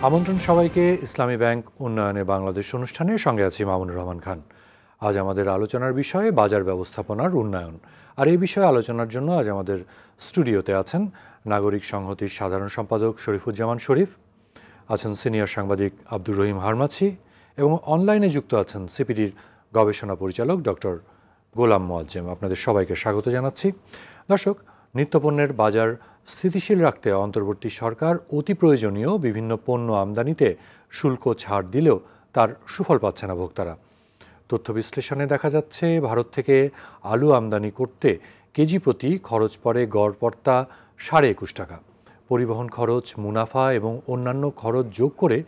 আমন্ত্রণ সবাইকে ইসলামী ব্যাংক উন্নয়নে বাংলাদেশ অনুষ্ঠানের সঙ্গে আছি মামুনুর রহমান খান। আজ আমাদের আলোচনার বিষয় বাজার ব্যবস্থাপনার উন্নয়ন। আর এই বিষয়ে আলোচনার জন্য আজ আমাদের স্টুডিওতে আছেন নাগরিক সংহতির সাধারণ সম্পাদক শরীফুজ্জামান শরীফ, আছেন সিনিয়র সাংবাদিক আব্দুর রহিম হারমাছি এবং অনলাইনে যুক্ত আছেন সিপিডির গবেষণা পরিচালক ডক্টর গোলাম মোয়াজ্জেম। আপনাদের সবাইকে স্বাগত জানাচ্ছি। দর্শক, নিত্যপণ্যের বাজার স্থিতিশীল রাখতে অন্তর্বর্তী সরকার অতি প্রয়োজনীয় বিভিন্ন পণ্য আমদানিতে শুল্ক ছাড় দিলেও তার সুফল পাচ্ছে না ভোক্তারা। তথ্য বিশ্লেষণে দেখা যাচ্ছে ভারত থেকে আলু আমদানি করতে কেজি প্রতি খরচ পড়ে গড় পড়তা 21.5 টাকা। পরিবহন খরচ, মুনাফা এবং অন্যান্য খরচ যোগ করে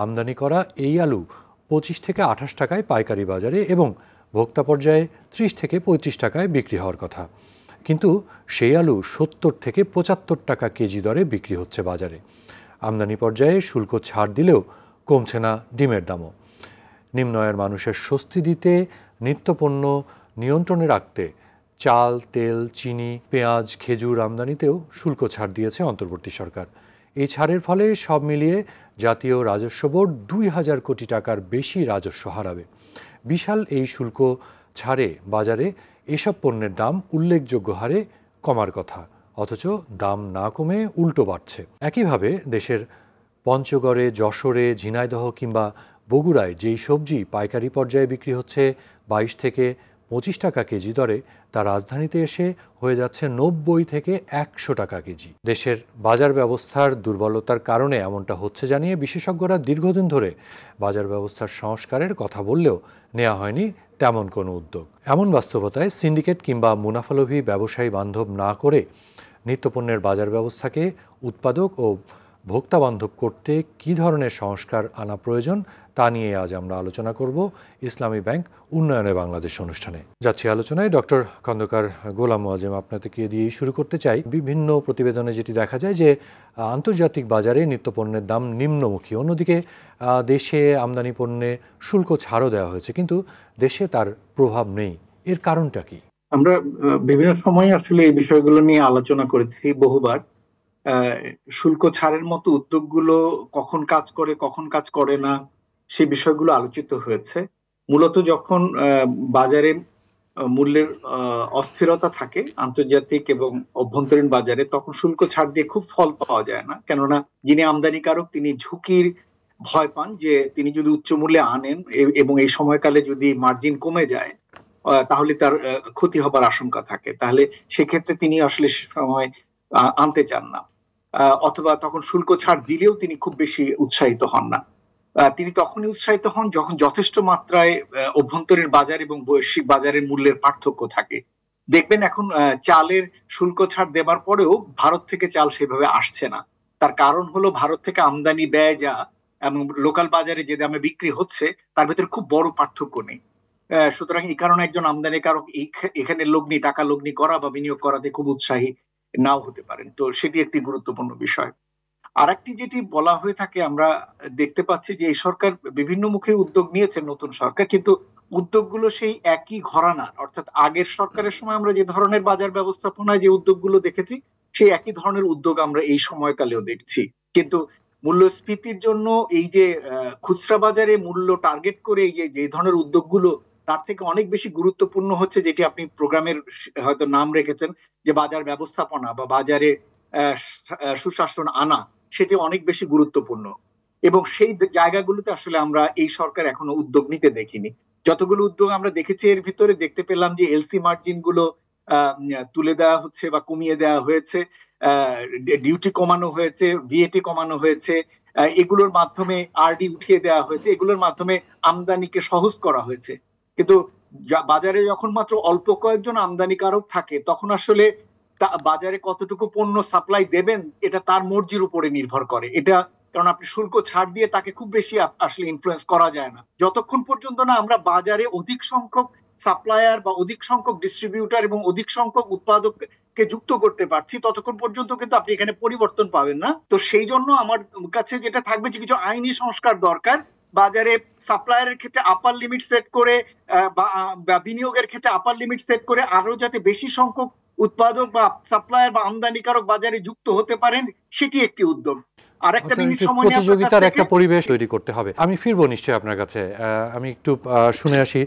আমদানি করা এই আলু 25 থেকে 28 টাকায় পাইকারি বাজারে এবং ভোক্তা পর্যায়ে 30 থেকে 35 টাকায় বিক্রি হওয়ার কথা, কিন্তু সেই আলু 70 থেকে 75 টাকা কেজি দরে বিক্রি হচ্ছে বাজারে। আমদানি পর্যায়ে শুল্ক ছাড় দিলেও কমছে না ডিমের দামও। নিম্ন আয়ের মানুষের স্বস্তি দিতে, নিত্যপণ্য নিয়ন্ত্রণে রাখতে চাল, তেল, চিনি, পেঁয়াজ, খেজুর আমদানিতেও শুল্ক ছাড় দিয়েছে অন্তর্বর্তী সরকার। এই ছাড়ের ফলে সব মিলিয়ে জাতীয় রাজস্ব বোর্ড 2000 কোটি টাকার বেশি রাজস্ব হারাবে। বিশাল এই শুল্ক ছাড়ে বাজারে এসব পণ্যের দাম উল্লেখযোগ্য হারে কমার কথা, অথচ দাম না কমে উল্টো বাড়ছে। একইভাবে দেশের পঞ্চগড়ে, যশোরে, ঝিনাইদহ কিংবা বগুড়ায় যেই সবজি পাইকারি পর্যায়ে বিক্রি হচ্ছে 22 থেকে 25 টাকা কেজি দরে, তা রাজধানীতে এসে হয়ে যাচ্ছে 90 থেকে 100 টাকা কেজি। দেশের বাজার ব্যবস্থার দুর্বলতার কারণে এমনটা হচ্ছে জানিয়ে বিশেষজ্ঞরা দীর্ঘদিন ধরে বাজার ব্যবস্থার সংস্কারের কথা বললেও নেওয়া হয়নি তেমন কোনো উদ্যোগ। এমন বাস্তবতায় সিন্ডিকেট কিংবা মুনাফালোভী ব্যবসায়ী বান্ধব না করে নিত্যপণ্যের বাজার ব্যবস্থাকে উৎপাদক ও ভোক্তা বান্ধব করতে কী ধরনের সংস্কার আনা প্রয়োজন তা নিয়ে আজ আমরা আলোচনা করব ইসলামী ব্যাংক উন্নয়নে বাংলাদেশ অনুষ্ঠানে। যাচ্ছি আলোচনায় ডক্টর খন্দকার গোলাম মোয়াজ্জেম, আপনাদেরকে দিয়েই শুরু করতে চাই। বিভিন্ন প্রতিবেদনে যেটি দেখা যায় যে আন্তর্জাতিক বাজারে নিত্যপণ্যের দাম নিম্নমুখী, অন্যদিকে দেশে আমদানি পণ্যে শুল্ক ছাড়ও দেওয়া হয়েছে, কিন্তু দেশে তার প্রভাব নেই। এর কারণটা কি? আমরা বিভিন্ন সময় আসলে এই বিষয়গুলো নিয়ে আলোচনা করেছি বহুবার। শুল্ক ছাড়ের মতো উদ্যোগগুলো কখন কাজ করে, কখন কাজ করে না, সেই বিষয়গুলো আলোচিত হয়েছে। মূলত যখন বাজারে মূল্যের অস্থিরতা থাকে আন্তর্জাতিক এবং অভ্যন্তরীণ বাজারে, তখন শুল্ক ছাড় দিয়ে খুব ফল পাওয়া যায় না। কেননা যিনি আমদানিকারক তিনি ঝুঁকির ভয় পান যে তিনি যদি উচ্চ মূল্যে আনেন এবং এই সময়কালে যদি মার্জিন কমে যায় তাহলে তার ক্ষতি হবার আশঙ্কা থাকে, তাহলে সেক্ষেত্রে তিনি আসলে সময় আনতে চান না, অথবা তখন শুল্ক ছাড় দিলেও তিনি খুব বেশি উৎসাহিত হন না। তিনি তখনই উৎসাহিত হন যখন যথেষ্ট মাত্রায় অভ্যন্তরীণ বাজার এবং বৈশ্বিক বাজারের মূল্যের পার্থক্য থাকে। দেখবেন এখন চালের শুল্ক ছাড় দেবার পরেও ভারত থেকে চাল সেভাবে আসছে না। তার কারণ হলো ভারত থেকে আমদানি ব্যয় যা এবং লোকাল বাজারে যে দামে বিক্রি হচ্ছে তার ভিতরে খুব বড় পার্থক্য নেই। সুতরাং এই কারণে একজন আমদানিকারক এখানে লগ্নি, টাকা লগ্নি করা বা বিনিয়োগ করাতে খুব উৎসাহী নাও হতে পারেন। তো সেটি একটি গুরুত্বপূর্ণ বিষয়। আর একটি যেটি বলা হয়ে থাকে, আমরা দেখতে পাচ্ছি যে এই সরকার বিভিন্ন মুখে উদ্যোগ নিয়েছে, নতুন সরকার, কিন্তু উদ্যোগগুলো সেই একই ঘরানার, অর্থাৎ আগের সরকারের সময় আমরা যে ধরনের বাজার ব্যবস্থাপনায় যে উদ্যোগগুলো দেখেছি সেই একই ধরনের উদ্যোগ আমরা এই সময়কালেও দেখছি। কিন্তু মূল্যস্ফীতির জন্য এই যে খুচরা বাজারে মূল্য টার্গেট করে এই যে ধরনের উদ্যোগগুলো, তার থেকে অনেক বেশি গুরুত্বপূর্ণ হচ্ছে যেটি আপনি প্রোগ্রামের হয়তো নাম রেখেছেন যে বাজার ব্যবস্থাপনা বা বাজারে সুশাসন আনা, সেটি অনেক বেশি গুরুত্বপূর্ণ। এবং সেই জায়গাগুলোতে আসলে আমরা এই সরকার এখনো উদ্যোগ নিতে দেখিনি। যতগুলো উদ্যোগ আমরা দেখেছি এর ভিতরে দেখতে পেলাম যে এলসি মার্জিন গুলো তুলে দেওয়া হচ্ছে বা কমিয়ে দেওয়া হয়েছে, ডিউটি কমানো হয়েছে, ভিএটি কমানো হয়েছে, এগুলোর মাধ্যমে আরডি উঠিয়ে দেওয়া হয়েছে, এগুলোর মাধ্যমে আমদানিকে সহজ করা হয়েছে। কিন্তু বাজারে যখন মাত্র অল্প কয়েকজন আমদানিকারক থাকে তখন আসলে বাজারে কতটুকু পণ্য সাপ্লাই দেবেন এটা তার মর্জির উপরে নির্ভর করে। এটা কারণ আপনি শুল্ক ছাড় দিয়ে তাকে খুব বেশি আসলে ইনফ্লুয়েন্স করা যায় না। যতক্ষণ পর্যন্ত না আমরা বাজারে অধিক সংখ্যক সাপ্লায়ার বা অধিক সংখ্যক ডিস্ট্রিবিউটর এবং অধিক সংখ্যক উৎপাদককে যুক্ত করতে পারছি, ততক্ষণ পর্যন্ত কিন্তু আপনি এখানে পরিবর্তন পাবেন না। তো সেই জন্য আমার কাছে যেটা থাকবে যে কিছু আইনি সংস্কার দরকার। বাজারে সাপ্লায়ারের ক্ষেত্রে আপার লিমিট সেট করে বা বিনিয়োগের ক্ষেত্রে আপার লিমিট সেট করে আরো যাতে বেশি সংখ্যক উৎপাদক বা সাপ্লায়ার বা আমদানিকারক বাজারে যুক্ত হতে পারেন, সেটি একটি উদ্যোগ। আর একটা মিনিট একটু সময় নিয়ে আপনার কাছ প্রতিযোগিতার থেকে। একটা পরিবেশ তৈরি করতে হবে। আমি ফিরবো নিশ্চয়ই আপনার কাছে। আমি একটু শুনে আসি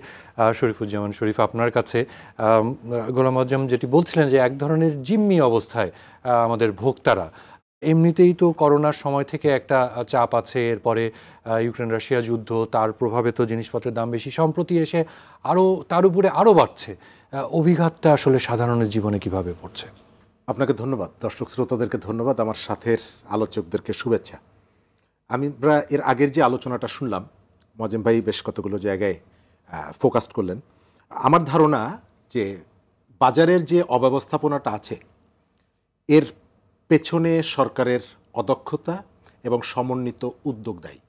শরীফুজ্জামান শরীফ আপনার কাছে। গোলাম আযম যেটি বলছিলেন যে এক ধরনের জিম্মি অবস্থায় আমাদের ভোক্তারা, এমনিতেই তো করোনার সময় থেকে একটা চাপ আছে, এরপরে ইউক্রেন রাশিয়া যুদ্ধ, তার প্রভাবে তো জিনিসপত্রের দাম বেশি, সম্প্রতি এসে আরও তার উপরে আরও বাড়ছে। অভিঘাতটা আসলে সাধারণের জীবনে কিভাবে পড়ছে? আপনাকে ধন্যবাদ, দর্শক শ্রোতাদেরকে ধন্যবাদ, আমার সাথের আলোচকদেরকে শুভেচ্ছা। আমরা এর আগের যে আলোচনাটা শুনলাম, মজেম ভাই বেশ কতগুলো জায়গায় ফোকাস করলেন। আমার ধারণা যে বাজারের যে অব্যবস্থাপনাটা আছে এর পেছনে সরকারের অদক্ষতা এবং সমন্বিত উদ্যোগ দায়ী।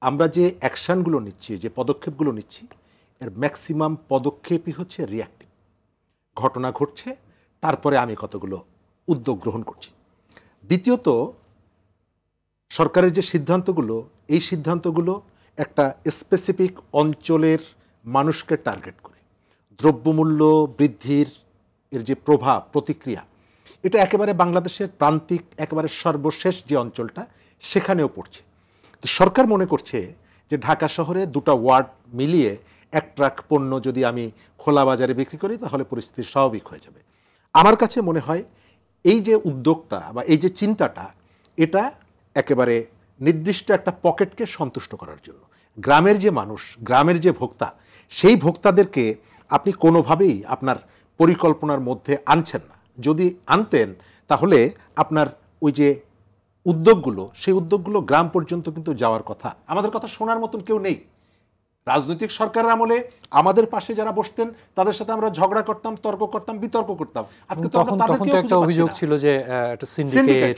আমরা যে অ্যাকশানগুলো নিচ্ছি, যে পদক্ষেপগুলো নিচ্ছি, এর ম্যাক্সিমাম পদক্ষেপই হচ্ছে রিয়াক্টিভ। ঘটনা ঘটছে, তারপরে আমি কতগুলো উদ্যোগ গ্রহণ করছি। দ্বিতীয়ত, সরকারের যে সিদ্ধান্তগুলো, এই সিদ্ধান্তগুলো একটা স্পেসিফিক অঞ্চলের মানুষকে টার্গেট করে। দ্রব্যমূল্য বৃদ্ধির এর যে প্রভাব, প্রতিক্রিয়া, এটা একেবারে বাংলাদেশের প্রান্তিক একেবারে সর্বশেষ যে অঞ্চলটা, সেখানেও পড়ছে। তো সরকার মনে করছে যে ঢাকা শহরে দুটো ওয়ার্ড মিলিয়ে এক ট্রাক পণ্য যদি আমি খোলা বাজারে বিক্রি করি তাহলে পরিস্থিতি স্বাভাবিক হয়ে যাবে। আমার কাছে মনে হয় এই যে উদ্যোগটা বা এই যে চিন্তাটা, এটা একেবারে নির্দিষ্ট একটা পকেটকে সন্তুষ্ট করার জন্য। গ্রামের যে মানুষ, গ্রামের যে ভোক্তা, সেই ভোক্তাদেরকে আপনি কোনোভাবেই আপনার পরিকল্পনার মধ্যে আনছেন না। যদি আনতেন তাহলে আপনার ওই যে উদ্যোগগুলো, সেই উদ্যোগগুলো গ্রাম পর্যন্ত কিন্তু যাওয়ার কথা। আমাদের কথা শোনার মতন কেউ নেই। রাজনৈতিক সরকারের আমলে আমাদের পাশে যারা বসতেন তাদের সাথে আমরা ঝগড়া করতাম, তর্ক করতাম, বিতর্ক করতাম। আজকে তো আমরা তাদেরকেও একটা অভিযোগ ছিল যে একটা সিন্ডিকেট,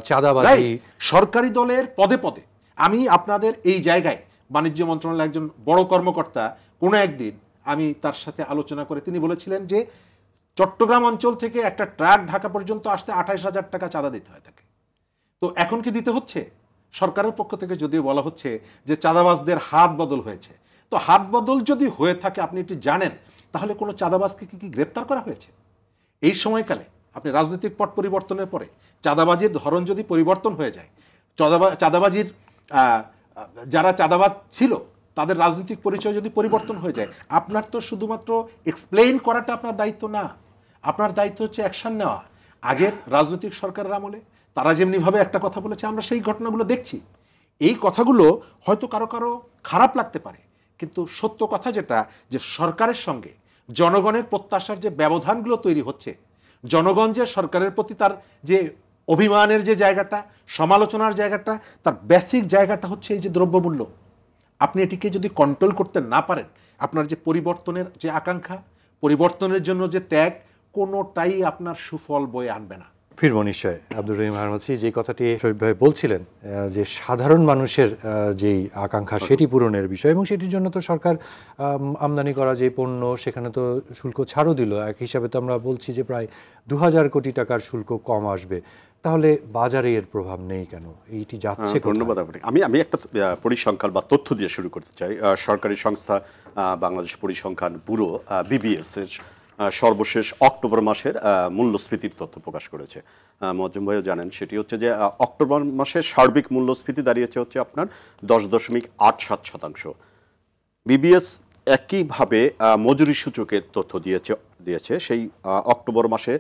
চাঁদাবাজি। সরকারি দলের পদে পদে আমি আপনাদের এই জায়গায় বাণিজ্য মন্ত্রণালয়ের একজন বড় কর্মকর্তা কোনো একদিন আমি তার সাথে আলোচনা করে তিনি বলেছিলেন যে চট্টগ্রাম অঞ্চল থেকে একটা ট্রাক ঢাকা পর্যন্ত আসতে 28,000 টাকা চাঁদা দিতে হয় তাকে। তো এখন কি দিতে হচ্ছে? সরকারের পক্ষ থেকে যদিও বলা হচ্ছে যে চাঁদাবাজদের হাত বদল হয়েছে। তো হাত বদল যদি হয়ে থাকে, আপনি এটি জানেন, তাহলে কোনো চাঁদাবাজকে কি গ্রেপ্তার করা হয়েছে? এই সময়কালে আপনি রাজনৈতিক পট পরিবর্তনের পরে চাঁদাবাজির ধরন যদি পরিবর্তন হয়ে যায়, চাঁদাবাজির যারা চাঁদাবাজ ছিল তাদের রাজনৈতিক পরিচয় যদি পরিবর্তন হয়ে যায়, আপনার তো শুধুমাত্র এক্সপ্লেইন করাটা আপনার দায়িত্ব না, আপনার দায়িত্ব হচ্ছে অ্যাকশন নেওয়া। আগের রাজনৈতিক সরকারের আমলে তারা যেমনিভাবে একটা কথা বলেছে, আমরা সেই ঘটনাগুলো দেখছি। এই কথাগুলো হয়তো কারো কারো খারাপ লাগতে পারে, কিন্তু সত্য কথা যেটা, যে সরকারের সঙ্গে জনগণের প্রত্যাশার যে ব্যবধানগুলো তৈরি হচ্ছে, জনগণ যে সরকারের প্রতি তার যে অভিমানের যে জায়গাটা, সমালোচনার জায়গাটা, তার বেসিক জায়গাটা হচ্ছে এই যে দ্রব্যমূল্য। আপনি এটিকে যদি কন্ট্রোল করতে না পারেন, আপনার যে পরিবর্তনের যে আকাঙ্ক্ষা, পরিবর্তনের জন্য যে ত্যাগ, কোনোটাই আপনার সুফল বয়ে আনবে না। ফিরবো নিশ্চয়। আব্দুর রহিম হারমাছি যে কথাটি শরীফ ভাই বলছিলেন, যে সাধারণ মানুষের যেই আকাঙ্ক্ষা সেটি পূরণের বিষয়, এবং সেটির জন্য তো সরকার আমদানি করা যে পণ্য সেখানে তো শুল্ক ছাড়ও দিল। এক হিসাবে তো আমরা বলছি যে প্রায় 2000 কোটি টাকার শুল্ক কম আসবে। তাহলে বাজারে এর প্রভাব নেই কেন? এইটি যাচ্ছে। ধন্যবাদ আপনাকে। আমি একটা পরিসংখ্যান বা তথ্য দিয়ে শুরু করতে চাই। সরকারি সংস্থা বাংলাদেশ পরিসংখ্যান ব্যুরো বিবিএস এর সর্বশেষ অক্টোবর মাসের মূল্যস্ফীতির তথ্য প্রকাশ করেছে। মজ্জুম ভাইও জানেন, সেটি হচ্ছে যে অক্টোবর মাসের সার্বিক মূল্যস্ফীতি দাঁড়িয়েছে হচ্ছে আপনার 10.87%। বিবিএস একইভাবে মজুরি সূচকের তথ্য দিয়েছে। সেই অক্টোবর মাসে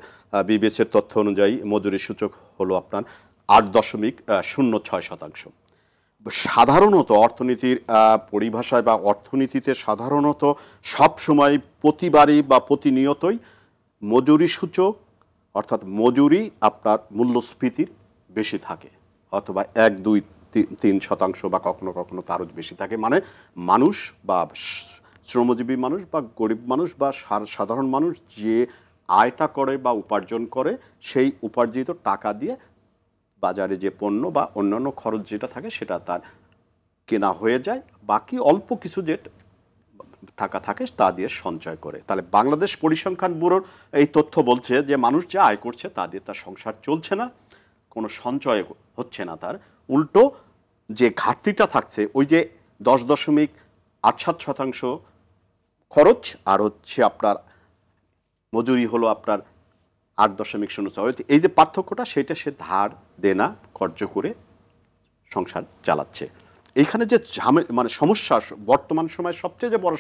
বিবিএস এর তথ্য অনুযায়ী মজুরি সূচক হলো আপনার 8.06%। সাধারণত অর্থনীতির পরিভাষায় বা অর্থনীতিতে সাধারণত সবসময় প্রতিবারই বা প্রতিনিয়তই মজুরি সূচক অর্থাৎ মজুরি আপনার মূল্যস্ফীতির বেশি থাকে, অথবা 1, 2, 3% বা কখনো কখনো তারও বেশি থাকে। মানে মানুষ বা শ্রমজীবী মানুষ বা গরিব মানুষ বা সাধারণ মানুষ যে আয়টা করে বা উপার্জন করে, সেই উপার্জিত টাকা দিয়ে বাজারে যে পণ্য বা অন্যান্য খরচ যেটা থাকে সেটা তার কেনা হয়ে যায়। বাকি অল্প কিছু যে টাকা থাকে তা দিয়ে সঞ্চয় করে। তাহলে বাংলাদেশ পরিসংখ্যান ব্যুরোর এই তথ্য বলছে যে মানুষ যা আয় করছে তা দিয়ে তার সংসার চলছে না, কোনো সঞ্চয় হচ্ছে না, তার উল্টো যে ঘাটতিটা থাকছে ওই যে 10.87% খরচ আর হচ্ছে আপনার মজুরি হলো আপনার 8.06। এই যে পার্থক্যটা, সেটা সে ধার দেনা কর্য করে সংসার চালাচ্ছে। এইখানে যে মানে সমস্যা বর্তমান সময়ে সবচেয়ে যে বড়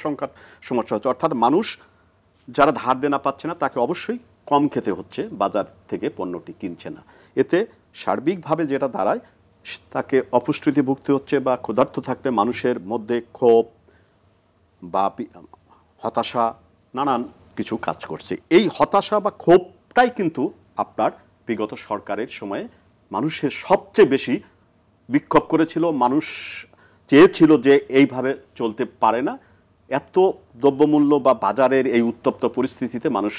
সমস্যা হচ্ছে, অর্থাৎ মানুষ যারা ধার দেনা পাচ্ছে না তাকে অবশ্যই কম খেতে হচ্ছে, বাজার থেকে পণ্যটি কিনছে না। এতে সার্বিকভাবে যেটা দাঁড়ায়, তাকে অপুষ্টিতে ভুগতে হচ্ছে বা ক্ষুধার্ত থাকলে মানুষের মধ্যে ক্ষোভ বা হতাশা নানান কিছু কাজ করছে। এই হতাশা বা ক্ষোভটাই কিন্তু আপনার বিগত সরকারের সময়ে মানুষের সবচেয়ে বেশি বিক্ষোভ করেছিল। মানুষ চেয়েছিল যে এইভাবে চলতে পারে না, এত দ্রব্যমূল্য বা বাজারের এই উত্তপ্ত পরিস্থিতিতে মানুষ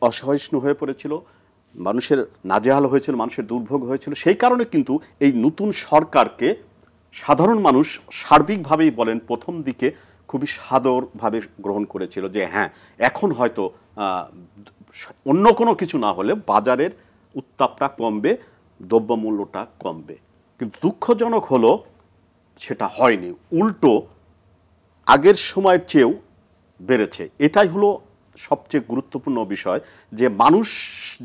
অসহিষ্ণু হয়ে পড়েছিল, মানুষের নাজেহাল হয়েছিল, মানুষের দুর্ভোগ হয়েছিল। সেই কারণে কিন্তু এই নতুন সরকারকে সাধারণ মানুষ সার্বিকভাবেই বলেন প্রথম দিকে খুবই সাদরভাবে গ্রহণ করেছিল যে হ্যাঁ, এখন হয়তো অন্য কোনো কিছু না হলে বাজারের উত্তাপটা কমবে, দ্রব্যমূল্যটা কমবে। কিন্তু দুঃখজনক হলো সেটা হয়নি, উল্টো আগের সময়ের চেয়েও বেড়েছে। এটাই হলো সবচেয়ে গুরুত্বপূর্ণ বিষয়, যে মানুষ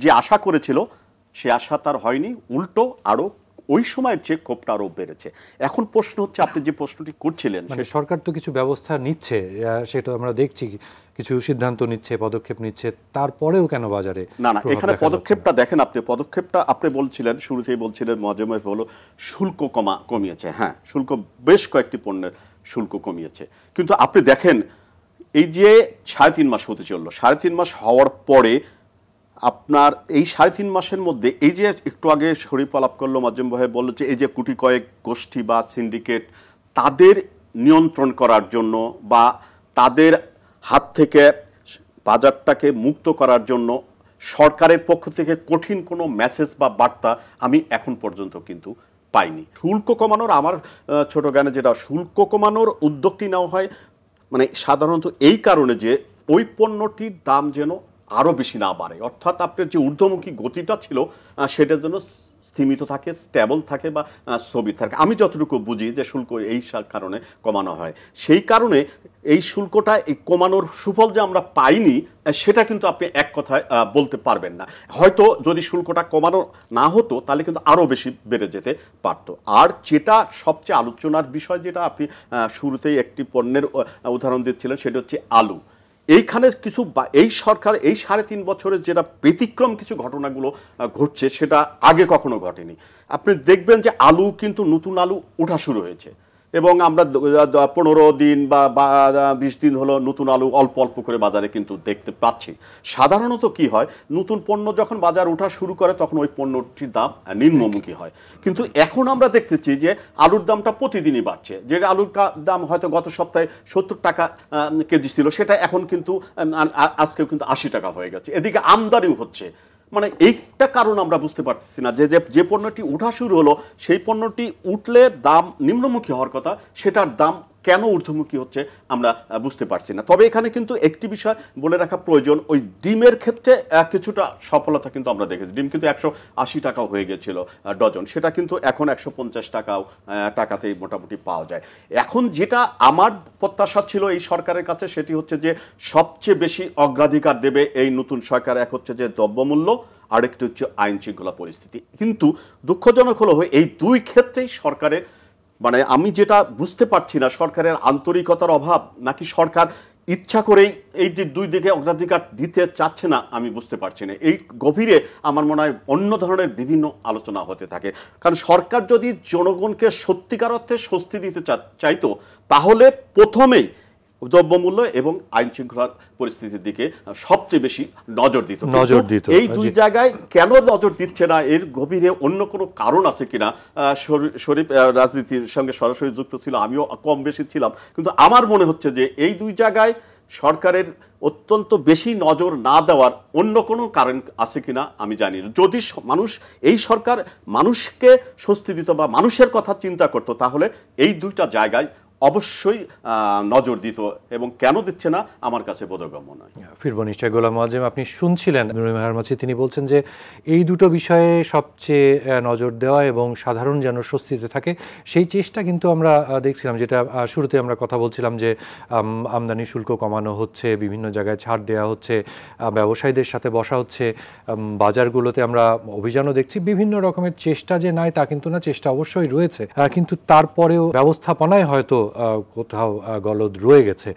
যে আশা করেছিল সে আশা তার হয়নি, উল্টো আরো ওই সময়ের চেয়ে ক্ষোভটা আরো বেড়েছে। এখন প্রশ্ন হচ্ছে, আপনি যে প্রশ্নটি করছিলেন, মানে সরকার তো কিছু ব্যবস্থা নিচ্ছে, সেটা আমরা দেখছি, কিছু সিদ্ধান্ত নিচ্ছে, পদক্ষেপ নিচ্ছে, তারপরেও কেন বাজারে না এখানে পদক্ষেপটা দেখেন, পদক্ষেপটা আপনি বলছিলেন, শুরুতেই বলছিলেন মজমে হলো শুল্ক কমিয়েছে। হ্যাঁ, শুল্ক বেশ কয়েকটি পণ্যের শুল্ক কমিয়েছে, কিন্তু আপনি দেখেন এই যে 3.5 মাস হতে চললো, 3.5 মাস হওয়ার পরে আপনার এই 3.5 মাসের মধ্যে এই যে একটু আগে শরীফ আলাপ করলো, মজম ভাই বলল যে এই যে কোটি কয়েক গোষ্ঠী বা সিন্ডিকেট, তাদের নিয়ন্ত্রণ করার জন্য বা তাদের হাত থেকে বাজারটাকে মুক্ত করার জন্য সরকারের পক্ষ থেকে কঠিন কোনো মেসেজ বা বার্তা আমি এখন পর্যন্ত কিন্তু পাইনি। শুল্ক কমানোর, আমার ছোট জ্ঞানে যেটা, শুল্ক কমানোর উদ্যোগটি নেওয়া হয় মানে সাধারণত এই কারণে যে ওই পণ্যটির দাম যেন আরও বেশি না বাড়ে, অর্থাৎ আপনার যে ঊর্ধ্বমুখী গতিটা ছিল সেটার জন্য স্থিমিত থাকে, স্টেবল থাকে বা স্থবির থাকে। আমি যতটুকু বুঝি যে শুল্ক এই কারণে কমানো হয়। সেই কারণে এই শুল্কটা এই কমানোর সুফল যে আমরা পাইনি সেটা কিন্তু আপনি এক কথায় বলতে পারবেন না। হয়তো যদি শুল্কটা কমানো না হতো তাহলে কিন্তু আরও বেশি বেড়ে যেতে পারত। আর যেটা সবচেয়ে আলোচনার বিষয়, যেটা আপনি শুরুতেই একটি পণ্যের উদাহরণ দিচ্ছিলেন, সেটা হচ্ছে আলু। এইখানে কিছু এই সরকার এই 3.5 বছরের যেটা ব্যতিক্রম কিছু ঘটনাগুলো ঘটছে সেটা আগে কখনো ঘটেনি। আপনি দেখবেন যে আলু কিন্তু নতুন আলু ওঠা শুরু হয়েছে এবং আমরা 15 দিন বা 20 দিন হলো নতুন আলু অল্প অল্প করে বাজারে কিন্তু দেখতে পাচ্ছি। সাধারণত কি হয়, নতুন পণ্য যখন বাজার ওঠা শুরু করে তখন ওই পণ্যটির দাম নিম্নমুখী হয়, কিন্তু এখন আমরা দেখতেছি যে আলুর দামটা প্রতিদিনই বাড়ছে। যে আলুর দাম হয়তো গত সপ্তাহে 70 টাকা কেজি ছিল, সেটা এখন কিন্তু আজকেও কিন্তু 80 টাকা হয়ে গেছে। এদিকে আমদানিও হচ্ছে। মানে এইটা কারণ আমরা বুঝতে পারতেছি না যে পণ্যটি ওঠা শুরু হলো সেই পণ্যটি উঠলে দাম নিম্নমুখী হওয়ার কথা, সেটার দাম কেন ঊর্ধ্বমুখী হচ্ছে আমরা বুঝতে পারছি না। তবে এখানে কিন্তু একটি বিষয় বলে রাখা প্রয়োজন, ওই ডিমের ক্ষেত্রে কিছুটা সফলতা কিন্তু আমরা দেখেছি। ডিম কিন্তু 180 টাকাও হয়ে গেছিল ডজন, সেটা কিন্তু এখন 150 টাকাতেই মোটামুটি পাওয়া যায়। এখন যেটা আমার প্রত্যাশা ছিল এই সরকারের কাছে, সেটি হচ্ছে যে সবচেয়ে বেশি অগ্রাধিকার দেবে এই নতুন সরকার, এক হচ্ছে যে দ্রব্যমূল্য, আরেকটি হচ্ছে আইন শৃঙ্খলা পরিস্থিতি। কিন্তু দুঃখজনক হলো এই দুই ক্ষেত্রেই সরকারের মানে আমি যেটা বুঝতে পারছি না, সরকারের আন্তরিকতার অভাব নাকি সরকার ইচ্ছা করেই এই যে দুই দিকে অগ্রাধিকার দিতে চাচ্ছে না, আমি বুঝতে পারছি না। এই গভীরে আমার মনে হয় অন্য ধরনের বিভিন্ন আলোচনা হতে থাকে। কারণ সরকার যদি জনগণকে সত্যিকার অর্থে স্বস্তি দিতে চাইতো তাহলে প্রথমেই দ্রব্যমূল্য এবং আইন শৃঙ্খলার পরিস্থিতির দিকে সবচেয়ে বেশি নজর দিত। এই দুই জায়গায় কেন নজর দিচ্ছে না, এর গভীরে অন্য কোনো কারণ আছে কিনা? শরীফ রাজনীতির সঙ্গে সরাসরি যুক্ত ছিল, আমিও কম বেশি ছিলাম, কিন্তু আমার মনে হচ্ছে যে এই দুই জায়গায় সরকারের অত্যন্ত বেশি নজর না দেওয়ার অন্য কোনো কারণ আছে কিনা আমি জানি না। যদি এই সরকার মানুষকে স্বস্তি দিত বা মানুষের কথা চিন্তা করত তাহলে এই দুইটা জায়গায় অবশ্যই নজর দিত, এবং কেন দিচ্ছে না আমার কাছে বোধগম্য নয়। ফিরবো নিশ্চয়। গোলাম মোয়াজ্জেম, আপনি শুনছিলেন নুরুল মেহের মাছি, তিনি বলছেন যে এই দুটো বিষয়ে সবচেয়ে নজর দেওয়া এবং সাধারণ যেন স্বস্তিতে থাকে সেই চেষ্টা কিন্তু আমরা দেখছিলাম, যেটা শুরুতে আমরা কথা বলছিলাম যে আমদানি শুল্ক কমানো হচ্ছে, বিভিন্ন জায়গায় ছাড় দেওয়া হচ্ছে, ব্যবসায়ীদের সাথে বসা হচ্ছে, বাজারগুলোতে আমরা অভিযানও দেখছি। বিভিন্ন রকমের চেষ্টা যে নাই তা কিন্তু না, চেষ্টা অবশ্যই রয়েছে, কিন্তু তারপরেও ব্যবস্থাপনায় হয়তো কোথাও গলদ রয়ে গেছে।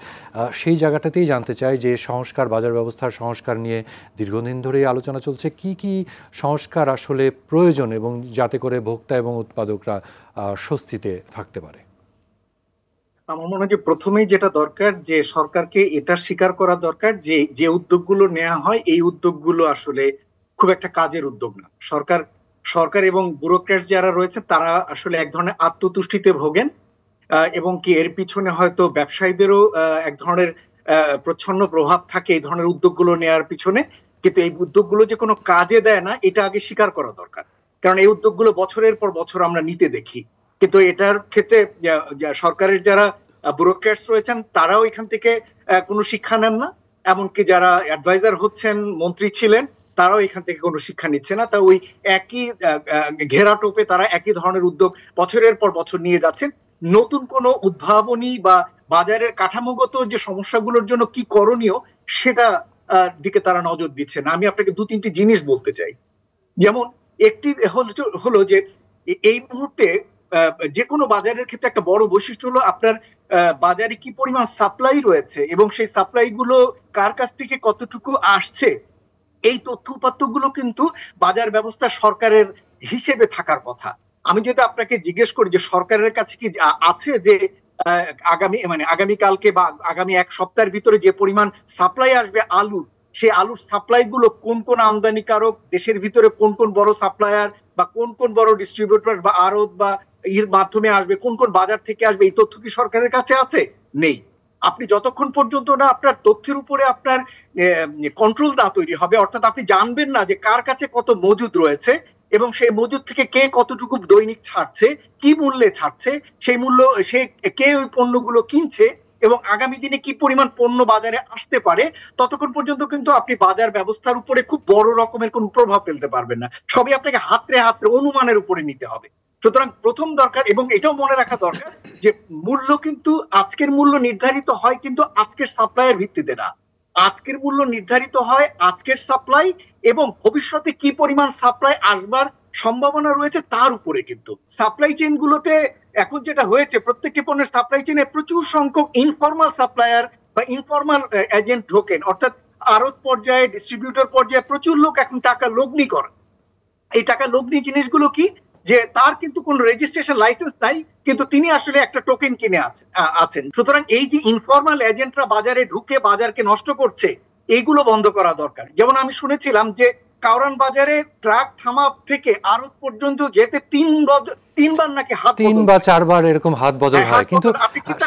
সেই জায়গাটাতেই জানতে চাই যে সংস্কার, বাজার ব্যবস্থার সংস্কার নিয়ে দীর্ঘদিন ধরেই আলোচনা চলছে, কি কি সংস্কার আসলে প্রয়োজন এবং যাতে করে ভোক্তা এবং উৎপাদকরা স্বস্তিতে থাকতে পারে। আমার মনে হয় যে প্রথমেই যেটা দরকার, যে সরকারকে এটা স্বীকার করা দরকার যে যে উদ্যোগগুলো নেওয়া হয় এই উদ্যোগগুলো আসলে খুব একটা কাজের উদ্যোগ না। সরকার এবং ব্যুরোক্র্যাটস যারা রয়েছে তারা আসলে এক ধরনের আত্মতুষ্টিতে ভোগেন, এবং কি এর পিছনে হয়তো ব্যবসায়ীদেরও এক ধরনের প্রচ্ছন্ন প্রভাব থাকে এই ধরনের উদ্যোগগুলো নেওয়ার পিছনে। কিন্তু এই উদ্যোগগুলো যে কোনো কাজে দেয় না এটা আগে স্বীকার করা দরকার, কারণ এই উদ্যোগগুলো বছরের পর বছর আমরা নিতে দেখি। কিন্তু এটার ক্ষেত্রে সরকারের যারা ব্যুরোক্র্যাটস রয়েছেন তারাও এখান থেকে কোনো শিক্ষা নেন না, এমনকি যারা অ্যাডভাইজার হচ্ছেন, মন্ত্রী ছিলেন, তারাও এখান থেকে কোনো শিক্ষা নিচ্ছে না। তা ওই একই ঘেরা টোপে তারা একই ধরনের উদ্যোগ বছরের পর বছর নিয়ে যাচ্ছেন। নতুন কোনো উদ্ভাবনী বা বাজারের কাঠামোগত যে সমস্যাগুলোর জন্য কি করণীয় সেটা দিকে তারা নজর দিচ্ছে না। আমি আপনাকে দু তিনটি জিনিস বলতে চাই। যেমন একটি হলো যে এই মুহূর্তে যে কোনো বাজারের ক্ষেত্রে একটা বড় বৈশিষ্ট্য হলো আপনার বাজারে কি পরিমাণ সাপ্লাই রয়েছে এবং সেই সাপ্লাই গুলো কার কাছ থেকে কতটুকু আসছে, এই তথ্য উপাত্তগুলো কিন্তু বাজার ব্যবস্থা সরকারের হিসেবে থাকার কথা। আমি যদি আপনাকে জিজ্ঞেস করি যে সরকারের কাছে কি আছে যে আগামীকালকে বা আগামী এক সপ্তাহের ভিতরে যে পরিমাণ সাপ্লাই আসবে আলুর, সেই আলুর সাপ্লাই গুলো কোন কোন আমদানিকারক, দেশের ভিতরে কোন কোন বড় সাপ্লায়ার বা কোন কোন বড় ডিস্ট্রিবিউটর বা আড়ত বা এর মাধ্যমে আসবে, কোন কোন বাজার থেকে আসবে, এই তথ্য কি সরকারের কাছে আছে? নেই। আপনি যতক্ষণ পর্যন্ত না আপনার তথ্যের উপরে আপনার কন্ট্রোল না তৈরি হবে, অর্থাৎ আপনি জানবেন না যে কার কাছে কত মজুদ রয়েছে এবং সেই মজুদ থেকে কে কতটুকু দৈনিক ছাড়ছে, কি মূল্যে ছাড়ছে, সেই মূল্য সে কে ওই পণ্যগুলো কিনছে এবং আগামী দিনে কি পরিমাণ পণ্য বাজারে আসতে পারে, ততক্ষণ পর্যন্ত কিন্তু আপনি বাজার ব্যবস্থার উপরে খুব বড় রকমের কোন প্রভাব ফেলতে পারবেন না। সবই আপনাকে হাতরে হাতরে অনুমানের উপরে নিতে হবে। সুতরাং প্রথম দরকার, এবং এটাও মনে রাখা দরকার যে মূল্য কিন্তু আজকের মূল্য নির্ধারিত হয় কিন্তু আজকের সাপ্লাইয়ের ভিত্তিতে না। আজকের মূল্য নির্ধারিত হয় আজকের সাপ্লাই এবং ভবিষ্যতে কি পরিমাণ সাপ্লাই আসবার সম্ভাবনা রয়েছে তার উপরে। কিন্তু সাপ্লাই চেইন গুলোতে এখন যেটা হয়েছে, প্রত্যেকটি পণ্যের সাপ্লাই চেইনে প্রচুর সংখ্যক ইনফর্মাল সাপ্লায়ার বা ইনফর্মাল এজেন্ট ঢোকেন, অর্থাৎ আড়ত পর্যায়ে, ডিস্ট্রিবিউটর পর্যায়ে প্রচুর লোক এখন টাকা লগ্নি করে। এই টাকা লগ্নি জিনিসগুলো কি, যে তার কিন্তু কোনো রেজিস্ট্রেশন লাইসেন্স নাই, কিন্তু তিনি আসলে একটা টোকেন কিনে আছেন। সুতরাং এই যে ইনফর্মাল এজেন্টরা বাজারে ঢুকে বাজারকে নষ্ট করছে, এগুলো বন্ধ করা দরকার। যেমন আমি শুনেছিলাম যে কাউরান বাজারে ট্রাক থামা থেকে আড়ত পর্যন্ত যেতে তিনবার নাকি তিন বা চারবার এরকম হাত বদল হয়। কিন্তু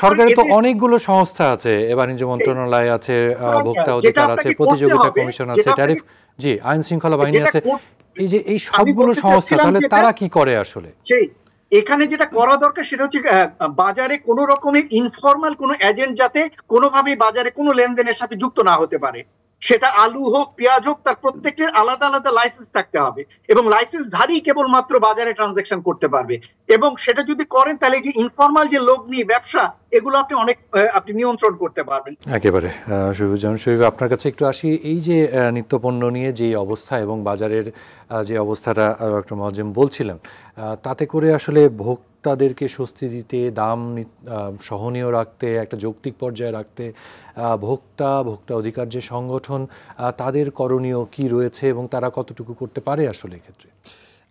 সরকারের তো অনেকগুলো সংস্থা আছে, বাণিজ্য মন্ত্রণালয় আছে, ভোক্তা অধিকার আছে, প্রতিযোগিতা কমিশন আছে, ট্যারিফ, জি, আইন শৃঙ্খলা বাহিনী আছে, এই যে এই সবগুলো সংস্থা, তাহলে তারা কি করে আসলে? এখানে যেটা করা দরকার সেটা হচ্ছে বাজারে কোনো রকমের ইনফর্মাল কোনো এজেন্ট যাতে কোনোভাবেই বাজারে কোনো লেনদেনের সাথে যুক্ত না হতে পারে। সেটা আলু হোক, পেঁয়াজ হোক, তার প্রত্যেকটির আলাদা আলাদা লাইসেন্স থাকতে হবে এবং লাইসেন্সধারী কেবলমাত্র বাজারে ট্রানজাকশন করতে পারবে। এবং সেটা যদি করেন তাহলে যে ইনফর্মাল যে লগ্নি ব্যবসা, এগুলো আপনি নিয়ন্ত্রণ করতে পারবেন একেবারে। শরীফুজ্জামান শরীফ, আপনার কাছে একটু আসি। এই যে নিত্যপণ্য নিয়ে যে অবস্থা এবং বাজারের যে অবস্থাটা ডক্টর মোয়াজ্জেম বলছিলেন, তাতে করে আসলে ভোক্তাদেরকে স্বস্তি দিতে, দাম সহনীয় রাখতে, একটা যৌক্তিক পর্যায়ে রাখতে ভোক্তা অধিকার যে সংগঠন, তাদের করণীয় কি রয়েছে এবং তারা কতটুকু করতে পারে আসলে এক্ষেত্রে?